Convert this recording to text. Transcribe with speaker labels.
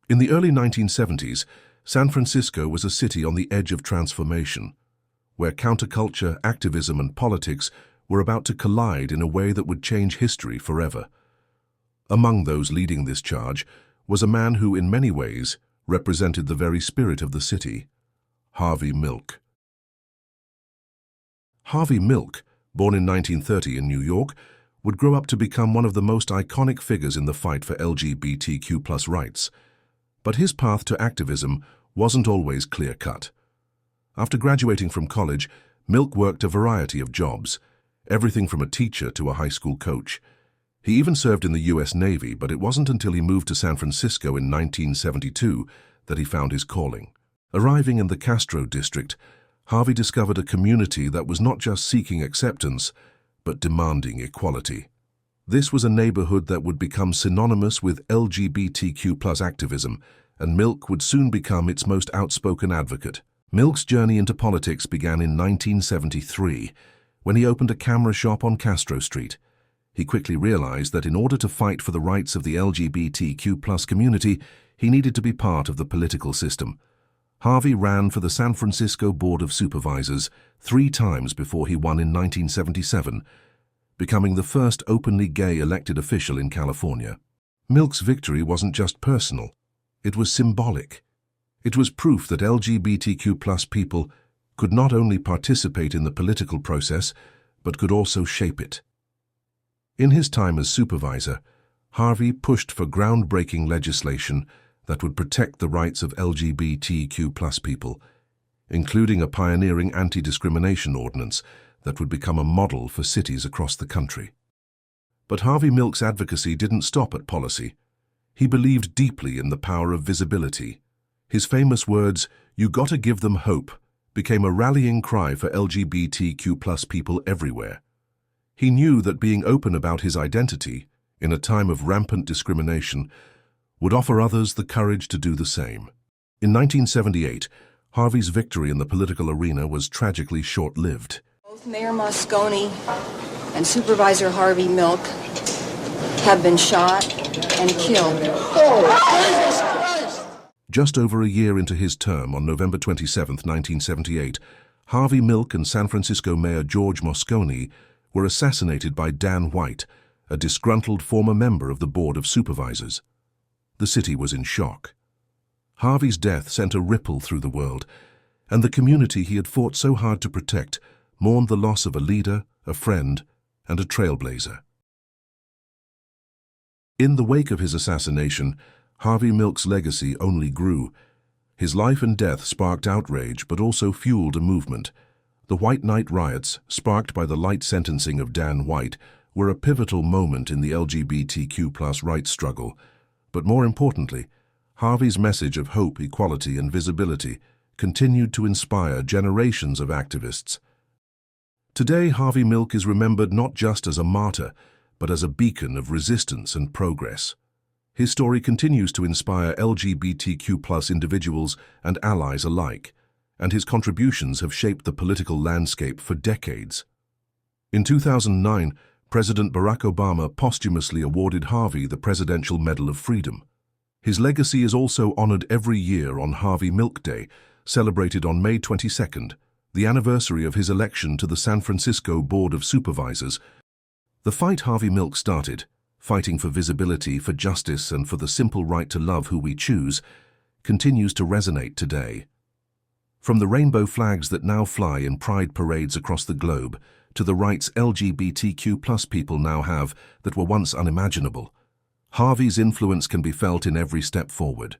Speaker 1: In the early 1970s, San Francisco was a city on the edge of transformation, where counterculture, activism, and politics were about to collide in a way that would change history forever. Among those leading this charge was a man who, in many ways, represented the very spirit of the city, Harvey Milk. Harvey Milk, born in 1930 in New York, would grow up to become one of the most iconic figures in the fight for LGBTQ+ rights. But his path to activism wasn't always clear-cut. After graduating from college, Milk worked a variety of jobs, everything from a teacher to a high school coach. He even served in the U.S. Navy, but it wasn't until he moved to San Francisco in 1972 that he found his calling. Arriving in the Castro District, Harvey discovered a community that was not just seeking acceptance, but demanding equality. This was a neighborhood that would become synonymous with LGBTQ+ activism, and Milk would soon become its most outspoken advocate. Milk's journey into politics began in 1973, when he opened a camera shop on Castro Street. He quickly realized that in order to fight for the rights of the LGBTQ+ community, he needed to be part of the political system. Harvey ran for the San Francisco Board of Supervisors 3 times before he won in 1977, becoming the first openly gay elected official in California. Milk's victory wasn't just personal, it was symbolic. It was proof that LGBTQ+ people could not only participate in the political process, but could also shape it. In his time as supervisor, Harvey pushed for groundbreaking legislation that would protect the rights of LGBTQ+ people, including a pioneering anti-discrimination ordinance that would become a model for cities across the country. But Harvey Milk's advocacy didn't stop at policy. He believed deeply in the power of visibility. His famous words, "You gotta give them hope," became a rallying cry for LGBTQ+ people everywhere. He knew that being open about his identity, in a time of rampant discrimination, would offer others the courage to do the same. In 1978, Harvey's victory in the political arena was tragically short-lived.
Speaker 2: Both Mayor Moscone and Supervisor Harvey Milk have been shot and killed.
Speaker 1: Just over a year into his term, on November 27, 1978, Harvey Milk and San Francisco Mayor George Moscone were assassinated by Dan White, a disgruntled former member of the Board of Supervisors. The city was in shock. Harvey's death sent a ripple through the world, and the community he had fought so hard to protect mourned the loss of a leader, a friend, and a trailblazer. In the wake of his assassination, Harvey Milk's legacy only grew. His life and death sparked outrage but also fueled a movement. The White Night riots, sparked by the light sentencing of Dan White, were a pivotal moment in the LGBTQ+ rights struggle. But more importantly, Harvey's message of hope, equality, and visibility continued to inspire generations of activists. Today, Harvey Milk is remembered not just as a martyr, but as a beacon of resistance and progress. His story continues to inspire LGBTQ+ individuals and allies alike, and his contributions have shaped the political landscape for decades. In 2009, President Barack Obama posthumously awarded Harvey the Presidential Medal of Freedom. His legacy is also honored every year on Harvey Milk Day, celebrated on May 22nd, the anniversary of his election to the San Francisco Board of Supervisors. The fight Harvey Milk started, fighting for visibility, for justice, and for the simple right to love who we choose, continues to resonate today. From the rainbow flags that now fly in pride parades across the globe, to the rights LGBTQ+ people now have that were once unimaginable, Harvey's influence can be felt in every step forward.